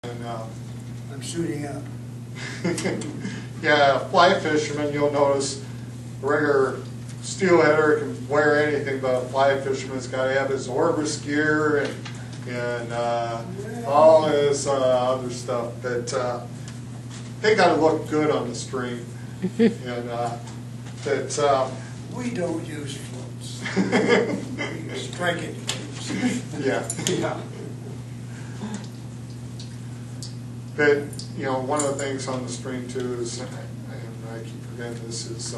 And I'm suiting up. yeah, fly fishermen, you'll notice a regular steelheader can wear anything, but a fly fisherman's got to have his Orbis gear and all his other stuff. But they got to look good on the stream. And we don't use floats. We use striking floats. Yeah. Yeah. But, you know, one of the things on the stream too is, and I keep forgetting this, is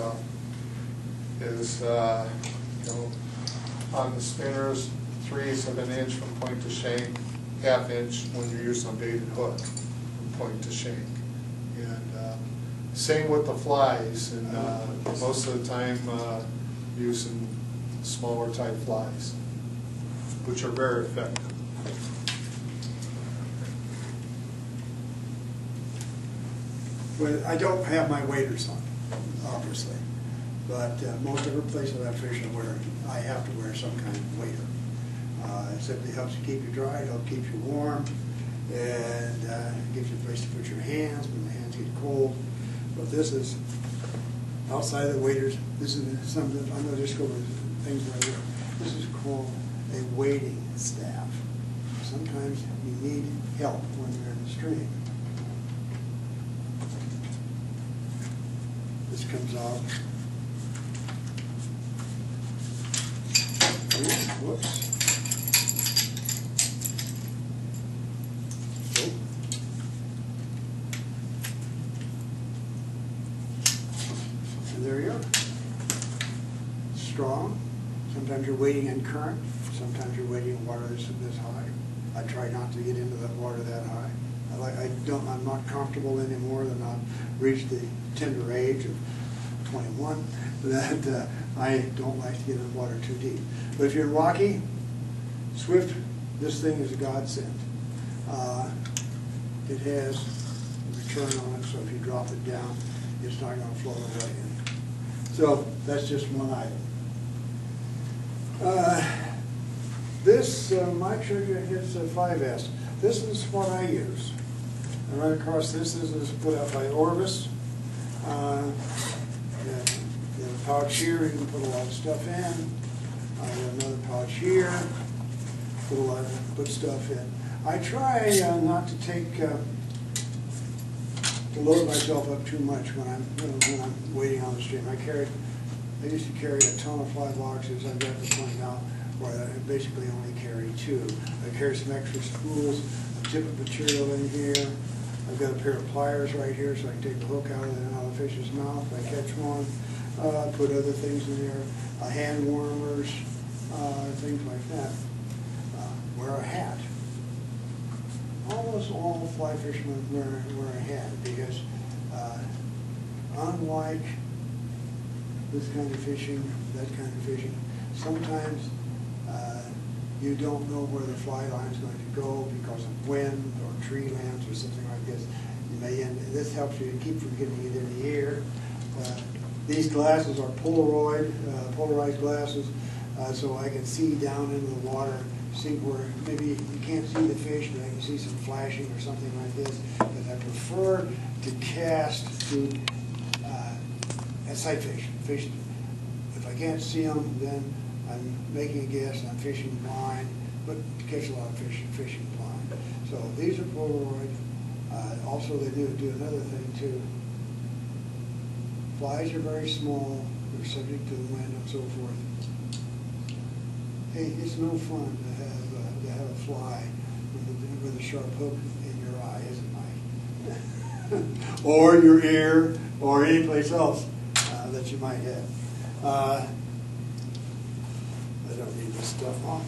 you know, on the spinners, 3/8 of an inch from point to shank, 1/2 inch when you're using a baited hook from point to shank. And same with the flies, and most of the time using smaller type flies, which are very effective. Well, I don't have my waders on, obviously, but most every place that I fish, I have to wear some kind of wader. It simply helps you keep you dry, it helps keep you warm, and it gives you a place to put your hands when the hands get cold. But this is outside of the waders. This is something I'm going to just go over things right here. This is called a wading staff. Sometimes you need help when you're in the stream. This comes off. Whoops. Oh. And there you are. Strong. Sometimes you're wading in current. Sometimes you're wading in water that's this high. I try not to get into that water that high. I'm not comfortable anymore than I've reached the tender age of 21 that I don't like to get in the water too deep. But if you're in rocky, swift, this thing is a godsend. It has a return on it, so if you drop it down, it's not going to float away. So that's just one item. This, Mike showed you his 5S. This is what I use. And right across this is put out by Orbis. You have a pouch here, you can put a lot of stuff in. I have another pouch here, put stuff in. I try not to to load myself up too much when I'm waiting on the stream. I used to carry a ton of fly boxes. I've got to the point now where I basically only carry 2. I carry some extra spools, a tip of material in here. I've got a pair of pliers right here so I can take the hook out of the fish's mouth if I catch one. Put other things in there, hand warmers, things like that. Wear a hat. Almost all fly fishermen wear a hat because unlike this kind of fishing, that kind of fishing, sometimes you don't know where the fly line is going to go because of wind or tree limbs or something like this. This helps you keep from getting it in the air. These glasses are polarized glasses, so I can see down into the water, see where maybe you can't see the fish, but I can see some flashing or something like this. But I prefer to cast to at sight fish. If I can't see them, then I'm making a guess and I'm fishing blind, but to catch a lot of fish, fishing blind. So these are Polaroid. Also, they do another thing too. Flies are very small. They're subject to the wind and so forth. Hey, it's no fun to have a fly with a sharp hook in your eye, isn't it, Mike? Or your ear, or any place else that you might have. I don't need this stuff on.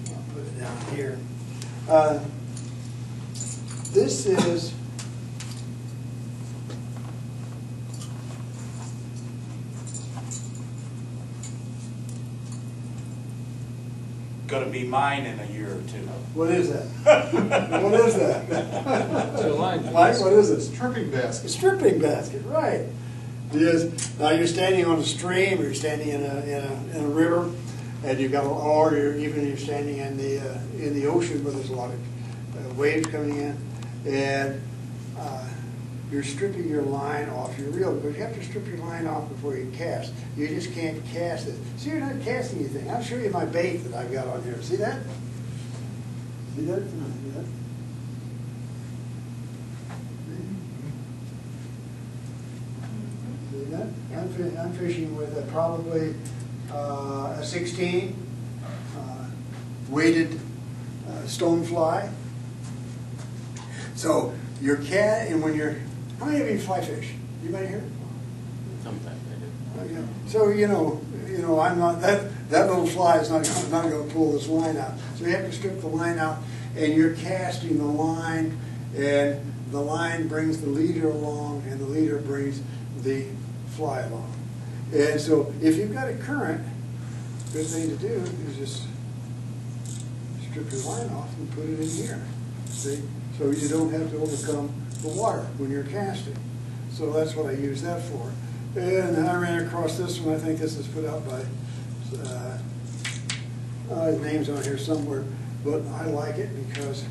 I'll put it down here. This is going to be mine in a year or two. What is that? What is that? Mike, what is it? Stripping basket. A stripping basket, right. Because now you're standing on a stream, or you're standing in a river, and you've got, or even you're standing in the ocean where there's a lot of waves coming in, and you're stripping your line off your reel, because you have to strip your line off before you cast. You just can't cast it. See, you're not casting anything. I'll show you my bait that I've got on here. See that? See that? See that? See that? I'm fishing with probably a 16 weighted stonefly. So your cat, and when you're, how many of you fly fish? Anybody here? Sometimes I do. Yeah. So you know, I'm not that little fly is not going to pull this line out. So you have to strip the line out, and you're casting the line, and the line brings the leader along, and the leader brings the fly along. And so if you've got a current, good thing to do is just strip your line off and put it in here. See? So you don't have to overcome the water when you're casting. So that's what I use that for. And I ran across this one. I think this is put out by, his name's on here somewhere, but I like it because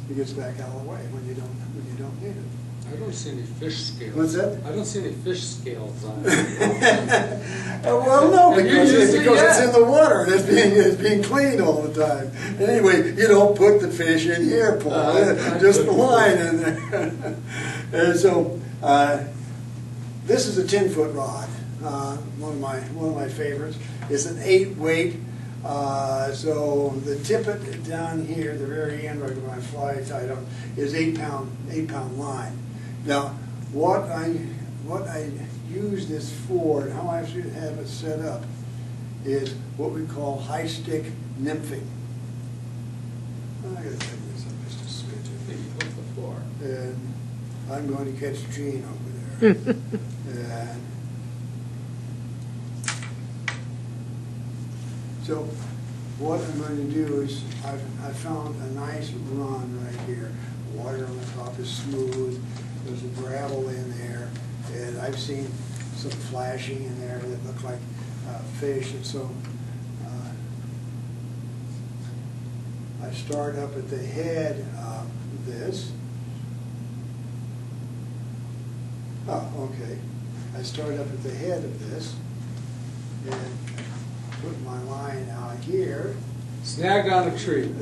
it gets back out of the way when you don't need it. I don't see any fish scales. What's that? I don't see any fish scales on it. Well, no, because it's Yeah. in the water. It's being cleaned all the time. And anyway, you don't put the fish in here, Paul. Just the line in there. And so, this is a 10-foot rod. One of my favorites. It's an 8-weight. So the tippet down here, the very end, right where my fly tied up, is 8-pound line. Now, what I use this for, and how I should have it set up, is what we call high stick nymphing. I gotta take this up just a smidge. Off the floor. And I'm going to catch Gene over there. And so what I'm going to do is I've found a nice run right here. Water on the top is smooth. There's a gravel in there, and I've seen some flashing in there that look like fish. And so I start up at the head of this. Oh, okay. I start up at the head of this and put my line out here. Snag on a tree.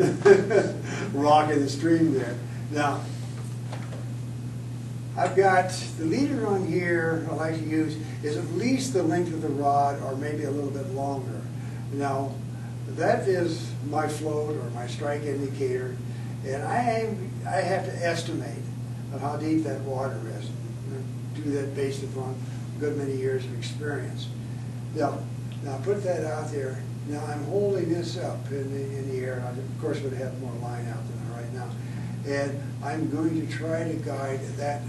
Rock in the stream there. Now, I've got the leader on here I like to use is at least the length of the rod or maybe a little bit longer. Now, that is my float or my strike indicator, and I have to estimate of how deep that water is. Do that based upon a good many years of experience. Now put that out there. Now I'm holding this up in the air. I, of course, would have more line out than I right now. And I'm going to try to guide that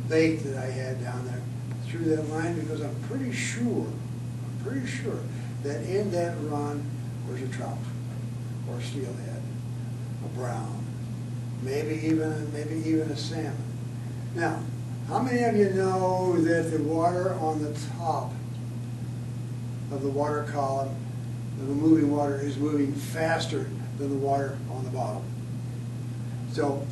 bait that I had down there through that line, because I'm pretty sure that in that run there's a trout or a steelhead, a brown, maybe even a salmon. Now, how many of you know that the water on the top of the water column, the moving water, is moving faster than the water on the bottom? So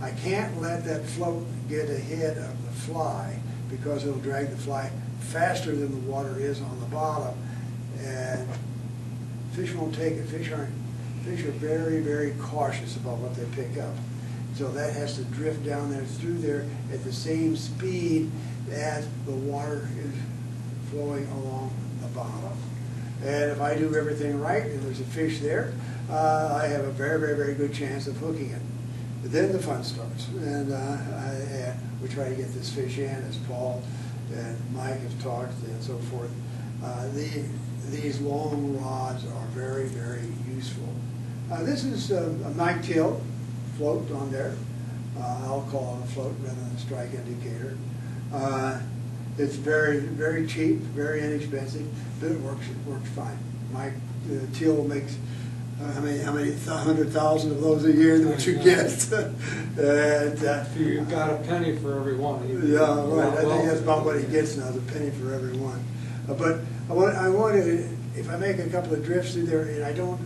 I can't let that float get ahead of the fly, because it'll drag the fly faster than the water is on the bottom, and fish won't take it. Fish are very, very cautious about what they pick up. So that has to drift down there through there at the same speed as the water is flowing along the bottom. And if I do everything right and there's a fish there, I have a very, very, very good chance of hooking it. But then the fun starts, and we try to get this fish in, as Paul and Mike have talked and so forth. These long rods are very, very useful. This is a night tail float on there. I'll call it a float rather than a strike indicator. It's very, very cheap, very inexpensive, but it works fine. My teal makes how many 100,000 of those a year that you get. And, You've got a penny for every one. Yeah, right. I think that's about what he gets now, is a penny for every one. But I want to, if I make a couple of drifts through there, and I don't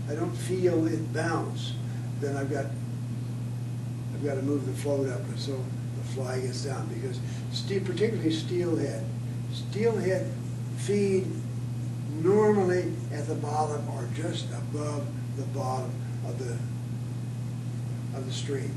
I don't feel it bounce, then I've got to move the float up so the fly gets down, because particularly steelhead feed normally at the bottom or just above the bottom of the stream.